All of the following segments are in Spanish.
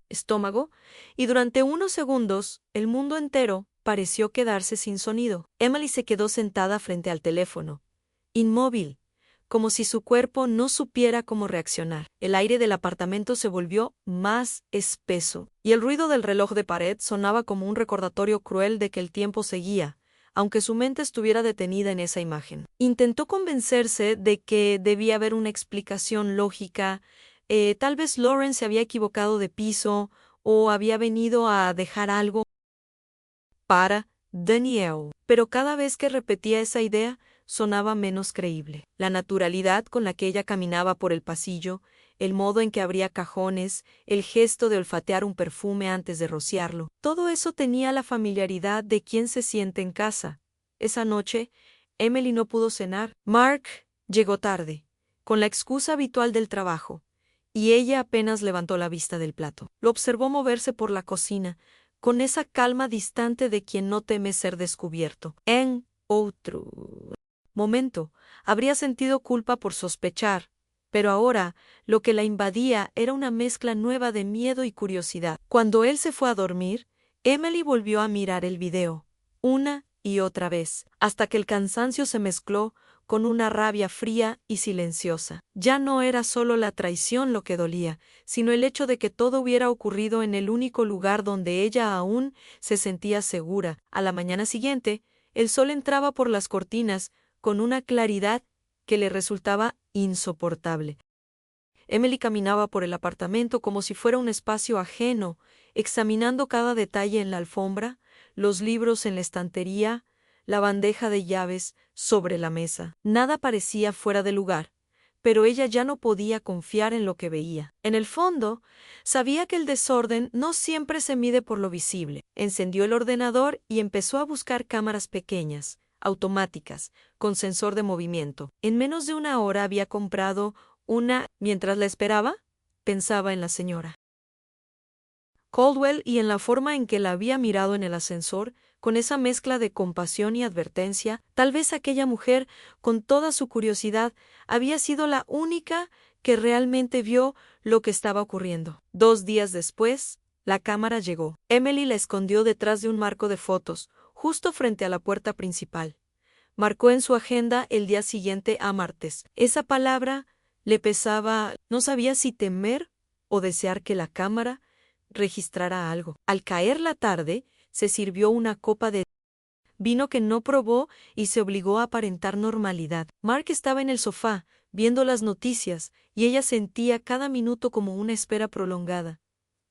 estómago, y durante unos segundos el mundo entero pareció quedarse sin sonido. Emily se quedó sentada frente al teléfono, inmóvil, como si su cuerpo no supiera cómo reaccionar. El aire del apartamento se volvió más espeso, y el ruido del reloj de pared sonaba como un recordatorio cruel de que el tiempo seguía, aunque su mente estuviera detenida en esa imagen. Intentó convencerse de que debía haber una explicación lógica. Tal vez Lauren se había equivocado de piso o había venido a dejar algo para Danielle. Pero cada vez que repetía esa idea, sonaba menos creíble. La naturalidad con la que ella caminaba por el pasillo, el modo en que abría cajones, el gesto de olfatear un perfume antes de rociarlo, todo eso tenía la familiaridad de quien se siente en casa. Esa noche, Emily no pudo cenar. Mark llegó tarde, con la excusa habitual del trabajo, y ella apenas levantó la vista del plato. Lo observó moverse por la cocina, con esa calma distante de quien no teme ser descubierto. En otro momento, habría sentido culpa por sospechar, pero ahora lo que la invadía era una mezcla nueva de miedo y curiosidad. Cuando él se fue a dormir, Emily volvió a mirar el video, una y otra vez, hasta que el cansancio se mezcló con una rabia fría y silenciosa. Ya no era solo la traición lo que dolía, sino el hecho de que todo hubiera ocurrido en el único lugar donde ella aún se sentía segura. A la mañana siguiente, el sol entraba por las cortinas con una claridad que le resultaba insoportable. Emily caminaba por el apartamento como si fuera un espacio ajeno, examinando cada detalle en la alfombra, los libros en la estantería, la bandeja de llaves sobre la mesa. Nada parecía fuera de lugar, pero ella ya no podía confiar en lo que veía. En el fondo, sabía que el desorden no siempre se mide por lo visible. Encendió el ordenador y empezó a buscar cámaras pequeñas, automáticas, con sensor de movimiento. En menos de una hora había comprado una. Mientras la esperaba, pensaba en la señora Caldwell y en la forma en que la había mirado en el ascensor, con esa mezcla de compasión y advertencia. Tal vez aquella mujer, con toda su curiosidad, había sido la única que realmente vio lo que estaba ocurriendo. 2 días después, la cámara llegó. Emily la escondió detrás de un marco de fotos, justo frente a la puerta principal. Marcó en su agenda el día siguiente a martes. Esa palabra le pesaba. No sabía si temer o desear que la cámara registrara algo. Al caer la tarde, se sirvió una copa de vino que no probó y se obligó a aparentar normalidad. Mark estaba en el sofá, viendo las noticias, y ella sentía cada minuto como una espera prolongada.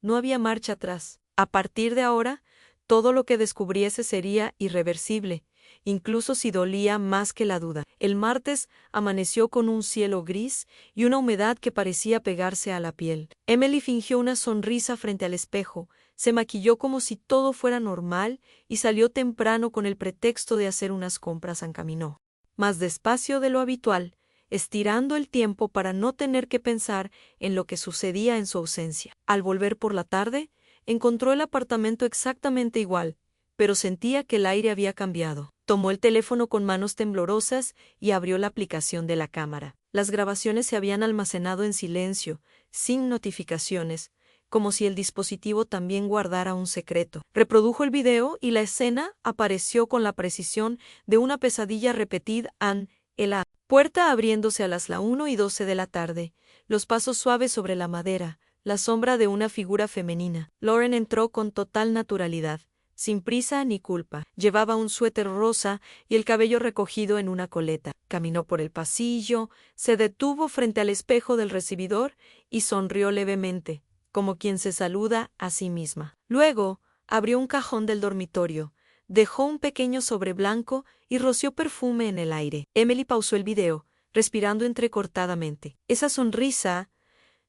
No había marcha atrás. A partir de ahora, todo lo que descubriese sería irreversible, incluso si dolía más que la duda. El martes amaneció con un cielo gris y una humedad que parecía pegarse a la piel. Emily fingió una sonrisa frente al espejo, se maquilló como si todo fuera normal y salió temprano con el pretexto de hacer unas compras. Caminó más despacio de lo habitual, estirando el tiempo para no tener que pensar en lo que sucedía en su ausencia. Al volver por la tarde, encontró el apartamento exactamente igual, pero sentía que el aire había cambiado. Tomó el teléfono con manos temblorosas y abrió la aplicación de la cámara. Las grabaciones se habían almacenado en silencio, sin notificaciones, como si el dispositivo también guardara un secreto. Reprodujo el video y la escena apareció con la precisión de una pesadilla repetida en la puerta abriéndose a las 1:12 de la tarde, los pasos suaves sobre la madera, la sombra de una figura femenina. Lauren entró con total naturalidad, sin prisa ni culpa. Llevaba un suéter rosa y el cabello recogido en una coleta. Caminó por el pasillo, se detuvo frente al espejo del recibidor y sonrió levemente, como quien se saluda a sí misma. Luego, abrió un cajón del dormitorio, dejó un pequeño sobre blanco y roció perfume en el aire. Emily pausó el video, respirando entrecortadamente. Esa sonrisa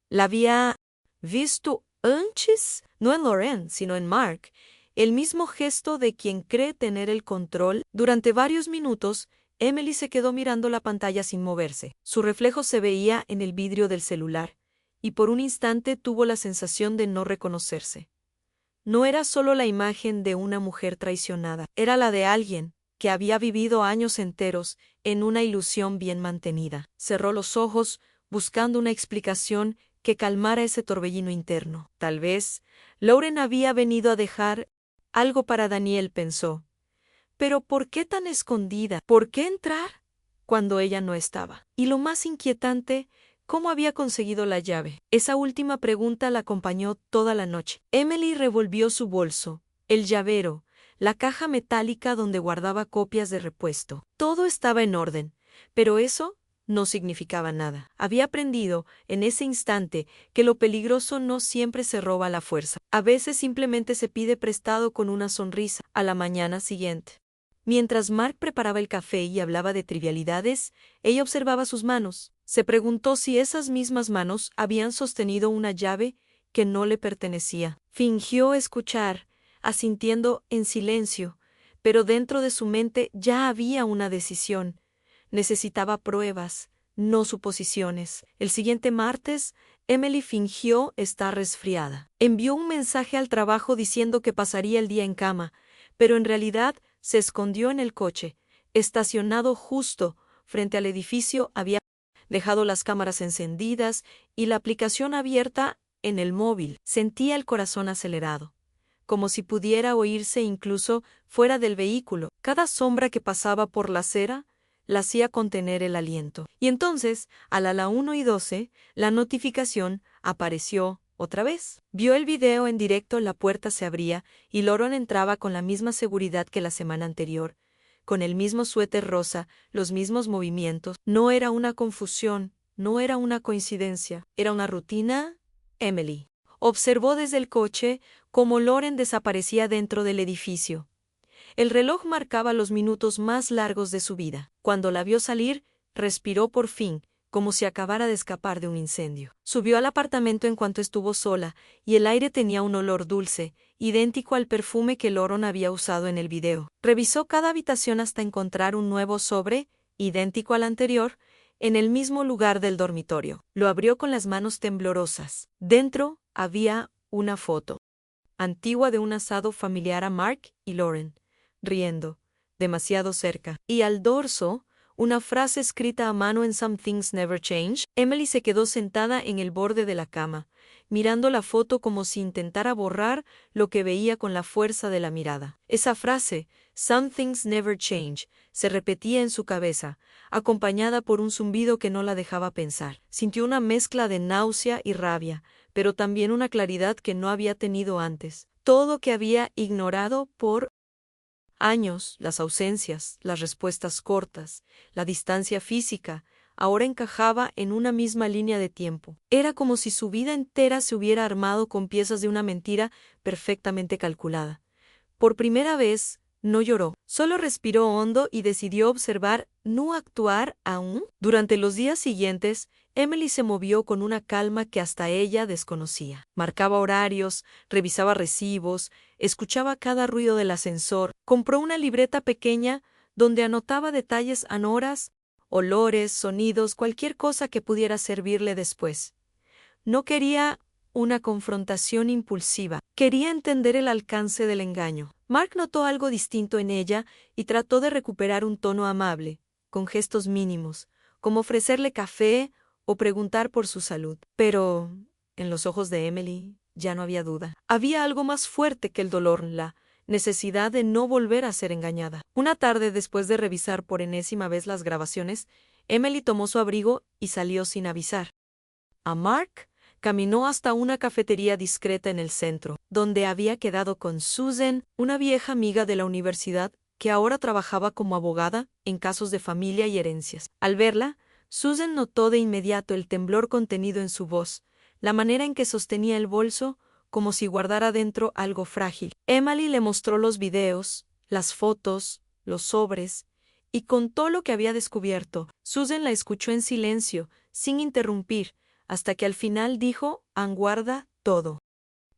la había visto antes, no en Lauren, sino en Mark, el mismo gesto de quien cree tener el control. Durante varios minutos, Emily se quedó mirando la pantalla sin moverse. Su reflejo se veía en el vidrio del celular, y por un instante tuvo la sensación de no reconocerse. No era solo la imagen de una mujer traicionada, era la de alguien que había vivido años enteros en una ilusión bien mantenida. Cerró los ojos, buscando una explicación que calmara ese torbellino interno. Tal vez Lauren había venido a dejar algo para Daniel, pensó. Pero ¿por qué tan escondida? ¿Por qué entrar cuando ella no estaba? Y lo más inquietante, ¿cómo había conseguido la llave? Esa última pregunta la acompañó toda la noche. Emily revolvió su bolso, el llavero, la caja metálica donde guardaba copias de repuesto. Todo estaba en orden, pero eso no significaba nada. Había aprendido, en ese instante, que lo peligroso no siempre se roba a la fuerza. A veces simplemente se pide prestado con una sonrisa. A la mañana siguiente, mientras Mark preparaba el café y hablaba de trivialidades, ella observaba sus manos. Se preguntó si esas mismas manos habían sostenido una llave que no le pertenecía. Fingió escuchar, asintiendo en silencio, pero dentro de su mente ya había una decisión. Necesitaba pruebas, no suposiciones. El siguiente martes, Emily fingió estar resfriada. Envió un mensaje al trabajo diciendo que pasaría el día en cama, pero en realidad se escondió en el coche, estacionado justo frente al edificio. Había dejado las cámaras encendidas y la aplicación abierta en el móvil. Sentía el corazón acelerado, como si pudiera oírse incluso fuera del vehículo. Cada sombra que pasaba por la acera la hacía contener el aliento. Y entonces, a la 1:12, la notificación apareció otra vez. Vio el video en directo, la puerta se abría y Lauren entraba con la misma seguridad que la semana anterior, con el mismo suéter rosa, los mismos movimientos. No era una confusión, no era una coincidencia, era una rutina. Emily observó desde el coche cómo Lauren desaparecía dentro del edificio. El reloj marcaba los minutos más largos de su vida. Cuando la vio salir, respiró por fin, como si acabara de escapar de un incendio. Subió al apartamento en cuanto estuvo sola, y el aire tenía un olor dulce, idéntico al perfume que Lauren había usado en el video. Revisó cada habitación hasta encontrar un nuevo sobre, idéntico al anterior, en el mismo lugar del dormitorio. Lo abrió con las manos temblorosas. Dentro había una foto antigua de un asado familiar a Mark y Lauren, riendo, demasiado cerca. Y al dorso, una frase escrita a mano en Some Things Never Change. Emily se quedó sentada en el borde de la cama, mirando la foto como si intentara borrar lo que veía con la fuerza de la mirada. Esa frase, Some Things Never Change, se repetía en su cabeza, acompañada por un zumbido que no la dejaba pensar. Sintió una mezcla de náusea y rabia, pero también una claridad que no había tenido antes. Todo que había ignorado por años, las ausencias, las respuestas cortas, la distancia física, ahora encajaba en una misma línea de tiempo. Era como si su vida entera se hubiera armado con piezas de una mentira perfectamente calculada. Por primera vez, no lloró, solo respiró hondo y decidió observar, no actuar aún. Durante los días siguientes, Emily se movió con una calma que hasta ella desconocía. Marcaba horarios, revisaba recibos, escuchaba cada ruido del ascensor. Compró una libreta pequeña donde anotaba detalles a horas, olores, sonidos, cualquier cosa que pudiera servirle después. No quería una confrontación impulsiva. Quería entender el alcance del engaño. Mark notó algo distinto en ella y trató de recuperar un tono amable, con gestos mínimos, como ofrecerle café o preguntar por su salud. Pero, en los ojos de Emily, ya no había duda. Había algo más fuerte que el dolor, la necesidad de no volver a ser engañada. Una tarde, después de revisar por enésima vez las grabaciones, Emily tomó su abrigo y salió sin avisar. A Mark caminó hasta una cafetería discreta en el centro, donde había quedado con Susan, una vieja amiga de la universidad que ahora trabajaba como abogada en casos de familia y herencias. Al verla, Susan notó de inmediato el temblor contenido en su voz, la manera en que sostenía el bolso, como si guardara dentro algo frágil. Emily le mostró los videos, las fotos, los sobres, y contó lo que había descubierto. Susan la escuchó en silencio, sin interrumpir, hasta que al final dijo, guarda todo.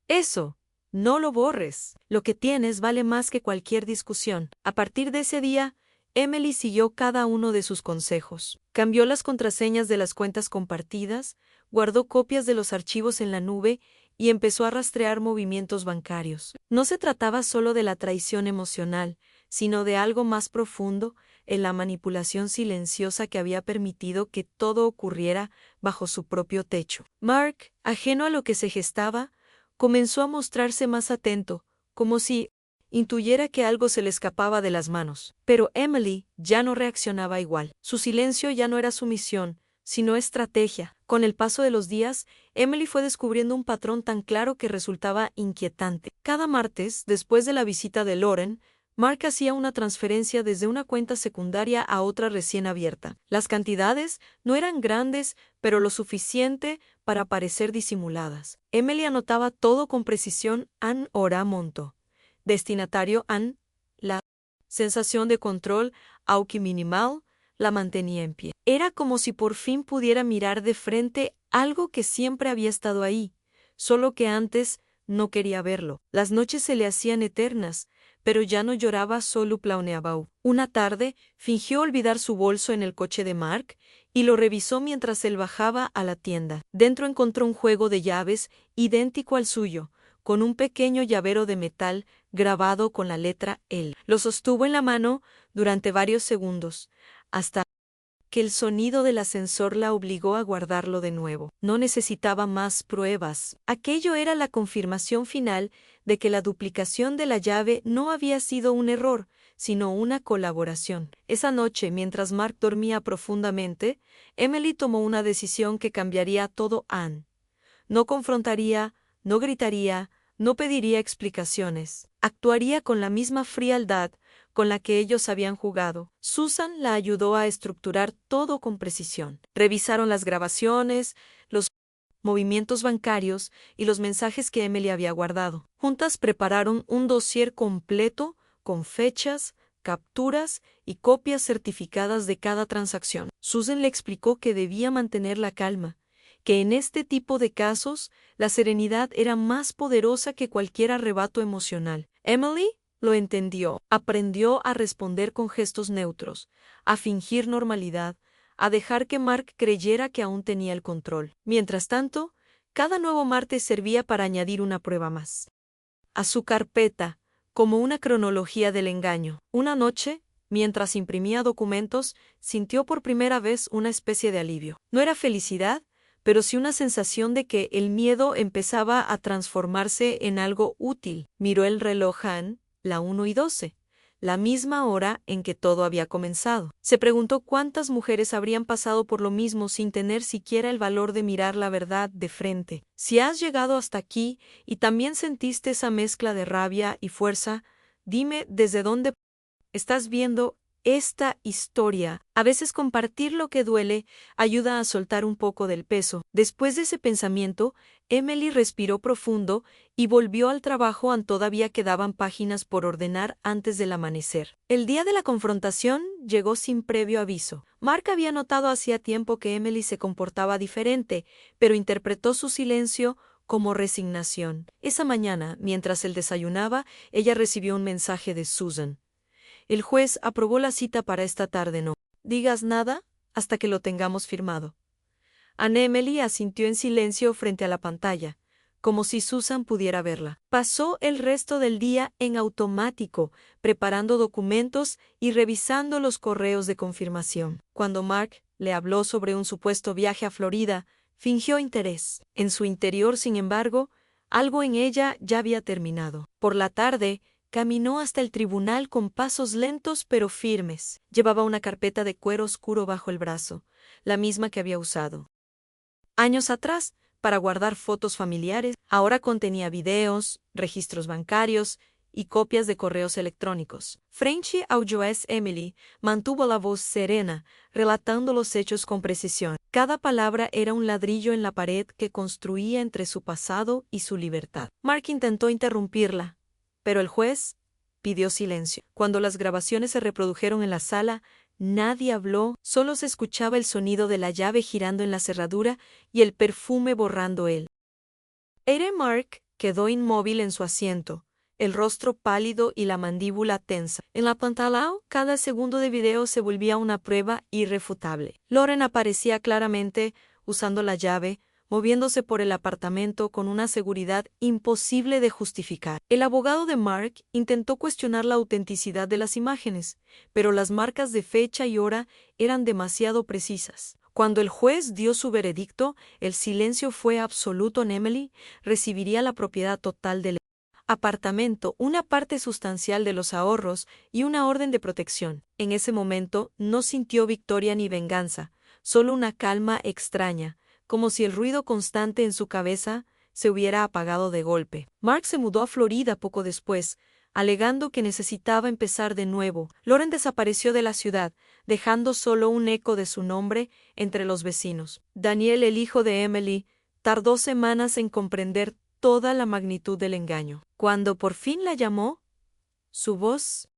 Eso, no lo borres. Lo que tienes vale más que cualquier discusión. A partir de ese día, Emily siguió cada uno de sus consejos. Cambió las contraseñas de las cuentas compartidas, guardó copias de los archivos en la nube y empezó a rastrear movimientos bancarios. No se trataba solo de la traición emocional, sino de algo más profundo, en la manipulación silenciosa que había permitido que todo ocurriera bajo su propio techo. Mark, ajeno a lo que se gestaba, comenzó a mostrarse más atento, como si intuyera que algo se le escapaba de las manos. Pero Emily ya no reaccionaba igual. Su silencio ya no era sumisión, sino estrategia. Con el paso de los días, Emily fue descubriendo un patrón tan claro que resultaba inquietante. Cada martes, después de la visita de Lauren, Mark hacía una transferencia desde una cuenta secundaria a otra recién abierta. Las cantidades no eran grandes, pero lo suficiente para parecer disimuladas. Emily anotaba todo con precisión an hora monto. Destinatario an, la sensación de control, aunque minimal, la mantenía en pie. Era como si por fin pudiera mirar de frente algo que siempre había estado ahí, solo que antes no quería verlo. Las noches se le hacían eternas, pero ya no lloraba, solo planeaba. Una tarde, fingió olvidar su bolso en el coche de Mark y lo revisó mientras él bajaba a la tienda. Dentro encontró un juego de llaves idéntico al suyo, con un pequeño llavero de metal grabado con la letra L. Lo sostuvo en la mano durante varios segundos, hasta que el sonido del ascensor la obligó a guardarlo de nuevo. No necesitaba más pruebas. Aquello era la confirmación final de que la duplicación de la llave no había sido un error, sino una colaboración. Esa noche, mientras Mark dormía profundamente, Emily tomó una decisión que cambiaría todo. Anne no confrontaría, no gritaría, no pediría explicaciones. Actuaría con la misma frialdad con la que ellos habían jugado. Susan la ayudó a estructurar todo con precisión. Revisaron las grabaciones, los movimientos bancarios y los mensajes que Emily había guardado. Juntas prepararon un dossier completo con fechas, capturas y copias certificadas de cada transacción. Susan le explicó que debía mantener la calma, que en este tipo de casos la serenidad era más poderosa que cualquier arrebato emocional. Emily lo entendió, aprendió a responder con gestos neutros, a fingir normalidad, a dejar que Mark creyera que aún tenía el control. Mientras tanto, cada nuevo martes servía para añadir una prueba más a su carpeta, como una cronología del engaño. Una noche, mientras imprimía documentos, sintió por primera vez una especie de alivio. No era felicidad, pero sí una sensación de que el miedo empezaba a transformarse en algo útil. Miró el reloj la 1:12, la misma hora en que todo había comenzado. Se preguntó cuántas mujeres habrían pasado por lo mismo sin tener siquiera el valor de mirar la verdad de frente. Si has llegado hasta aquí y también sentiste esa mezcla de rabia y fuerza, dime desde dónde estás viendo esta historia. A veces compartir lo que duele ayuda a soltar un poco del peso. Después de ese pensamiento, Emily respiró profundo y volvió al trabajo. Todavía quedaban páginas por ordenar antes del amanecer. El día de la confrontación llegó sin previo aviso. Mark había notado hacía tiempo que Emily se comportaba diferente, pero interpretó su silencio como resignación. Esa mañana, mientras él desayunaba, ella recibió un mensaje de Susan. El juez aprobó la cita para esta tarde. No digas nada hasta que lo tengamos firmado. Anne Emily asintió en silencio frente a la pantalla, como si Susan pudiera verla. Pasó el resto del día en automático, preparando documentos y revisando los correos de confirmación. Cuando Mark le habló sobre un supuesto viaje a Florida, fingió interés. En su interior, sin embargo, algo en ella ya había terminado. Por la tarde, caminó hasta el tribunal con pasos lentos pero firmes. Llevaba una carpeta de cuero oscuro bajo el brazo, la misma que había usado años atrás para guardar fotos familiares. Ahora contenía videos, registros bancarios y copias de correos electrónicos. Frente al juez, Emily mantuvo la voz serena, relatando los hechos con precisión. Cada palabra era un ladrillo en la pared que construía entre su pasado y su libertad. Mark intentó interrumpirla, pero el juez pidió silencio. Cuando las grabaciones se reprodujeron en la sala, nadie habló, solo se escuchaba el sonido de la llave girando en la cerradura y el perfume borrando él. Mark quedó inmóvil en su asiento, el rostro pálido y la mandíbula tensa. En la pantalla, cada segundo de video se volvía una prueba irrefutable. Lauren aparecía claramente, usando la llave, moviéndose por el apartamento con una seguridad imposible de justificar. El abogado de Mark intentó cuestionar la autenticidad de las imágenes, pero las marcas de fecha y hora eran demasiado precisas. Cuando el juez dio su veredicto, el silencio fue absoluto. Emily recibiría la propiedad total del apartamento, una parte sustancial de los ahorros y una orden de protección. En ese momento no sintió victoria ni venganza, solo una calma extraña, como si el ruido constante en su cabeza se hubiera apagado de golpe. Mark se mudó a Florida poco después, alegando que necesitaba empezar de nuevo. Lauren desapareció de la ciudad, dejando solo un eco de su nombre entre los vecinos. Daniel, el hijo de Emily, tardó semanas en comprender toda la magnitud del engaño. Cuando por fin la llamó, su voz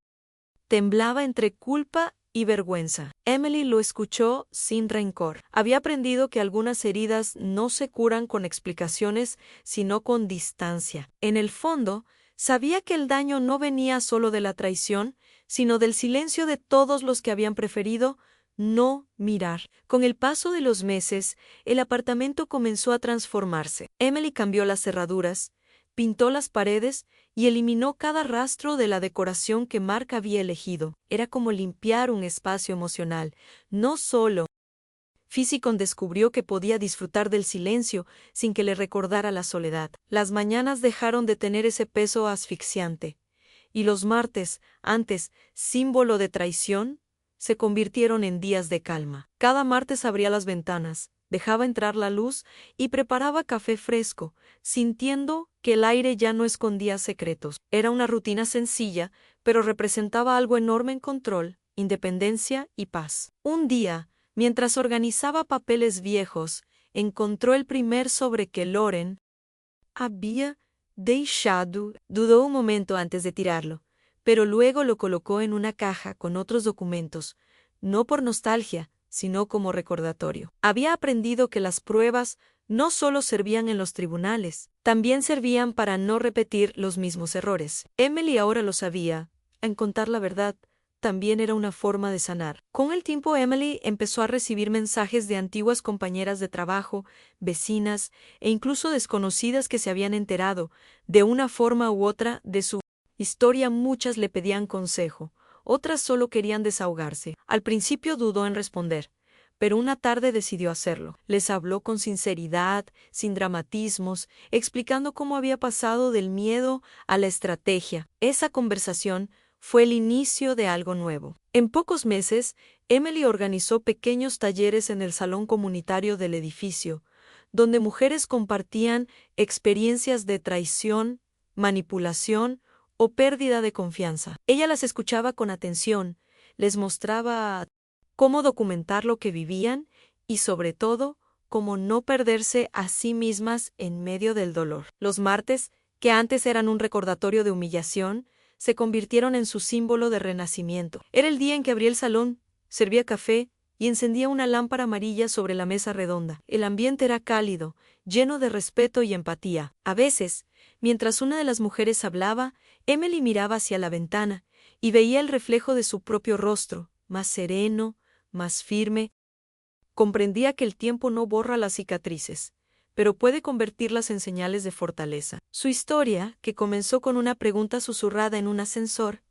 temblaba entre culpa y vergüenza. Emily lo escuchó sin rencor. Había aprendido que algunas heridas no se curan con explicaciones, sino con distancia. En el fondo, sabía que el daño no venía solo de la traición, sino del silencio de todos los que habían preferido no mirar. Con el paso de los meses, el apartamento comenzó a transformarse. Emily cambió las cerraduras, pintó las paredes y eliminó cada rastro de la decoración que Mark había elegido. Era como limpiar un espacio emocional, no solo físico. Descubrió que podía disfrutar del silencio sin que le recordara la soledad. Las mañanas dejaron de tener ese peso asfixiante, y los martes, antes símbolo de traición, se convirtieron en días de calma. Cada martes abría las ventanas, dejaba entrar la luz y preparaba café fresco, sintiendo que el aire ya no escondía secretos. Era una rutina sencilla, pero representaba algo enorme en control, independencia y paz. Un día, mientras organizaba papeles viejos, encontró el primer sobre que Lauren había dejado. Dudó un momento antes de tirarlo, pero luego lo colocó en una caja con otros documentos, no por nostalgia, sino como recordatorio. Había aprendido que las pruebas no solo servían en los tribunales, también servían para no repetir los mismos errores. Emily ahora lo sabía. En contar la verdad también era una forma de sanar. Con el tiempo, Emily empezó a recibir mensajes de antiguas compañeras de trabajo, vecinas e incluso desconocidas que se habían enterado, de una forma u otra, de su historia. Muchas le pedían consejo, otras solo querían desahogarse. Al principio dudó en responder, pero una tarde decidió hacerlo. Les habló con sinceridad, sin dramatismos, explicando cómo había pasado del miedo a la estrategia. Esa conversación fue el inicio de algo nuevo. En pocos meses, Emily organizó pequeños talleres en el salón comunitario del edificio, donde mujeres compartían experiencias de traición, manipulación o pérdida de confianza. Ella las escuchaba con atención, les mostraba cómo documentar lo que vivían y, sobre todo, cómo no perderse a sí mismas en medio del dolor. Los martes, que antes eran un recordatorio de humillación, se convirtieron en su símbolo de renacimiento. Era el día en que abría el salón, servía café y encendía una lámpara amarilla sobre la mesa redonda. El ambiente era cálido, lleno de respeto y empatía. A veces, mientras una de las mujeres hablaba, Emily miraba hacia la ventana y veía el reflejo de su propio rostro, más sereno, más firme. Comprendía que el tiempo no borra las cicatrices, pero puede convertirlas en señales de fortaleza. Su historia, que comenzó con una pregunta susurrada en un ascensor,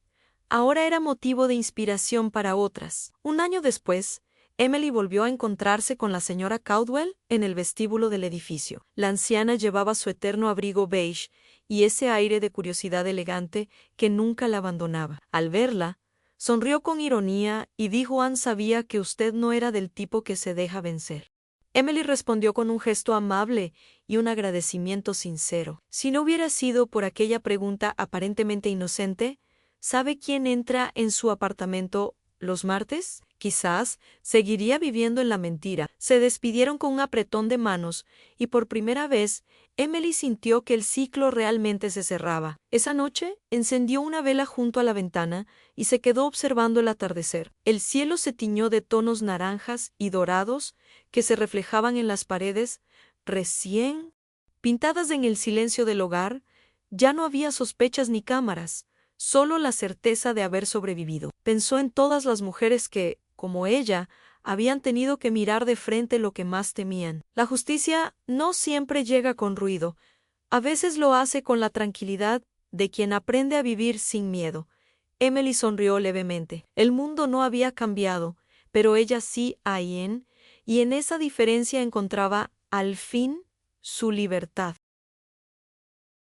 ahora era motivo de inspiración para otras. Un año después, Emily volvió a encontrarse con la señora Caldwell en el vestíbulo del edificio. La anciana llevaba su eterno abrigo beige y ese aire de curiosidad elegante que nunca la abandonaba. Al verla, sonrió con ironía y dijo: sabía que usted no era del tipo que se deja vencer. Emily respondió con un gesto amable y un agradecimiento sincero. Si no hubiera sido por aquella pregunta aparentemente inocente, ¿sabe quién entra en su apartamento los martes? Quizás seguiría viviendo en la mentira. Se despidieron con un apretón de manos y por primera vez Emily sintió que el ciclo realmente se cerraba. Esa noche encendió una vela junto a la ventana y se quedó observando el atardecer. El cielo se tiñó de tonos naranjas y dorados que se reflejaban en las paredes recién pintadas. En el silencio del hogar ya no había sospechas ni cámaras, solo la certeza de haber sobrevivido. Pensó en todas las mujeres que, como ella, habían tenido que mirar de frente lo que más temían. La justicia no siempre llega con ruido, a veces lo hace con la tranquilidad de quien aprende a vivir sin miedo. Emily sonrió levemente. El mundo no había cambiado, pero ella sí y en esa diferencia encontraba, al fin, su libertad.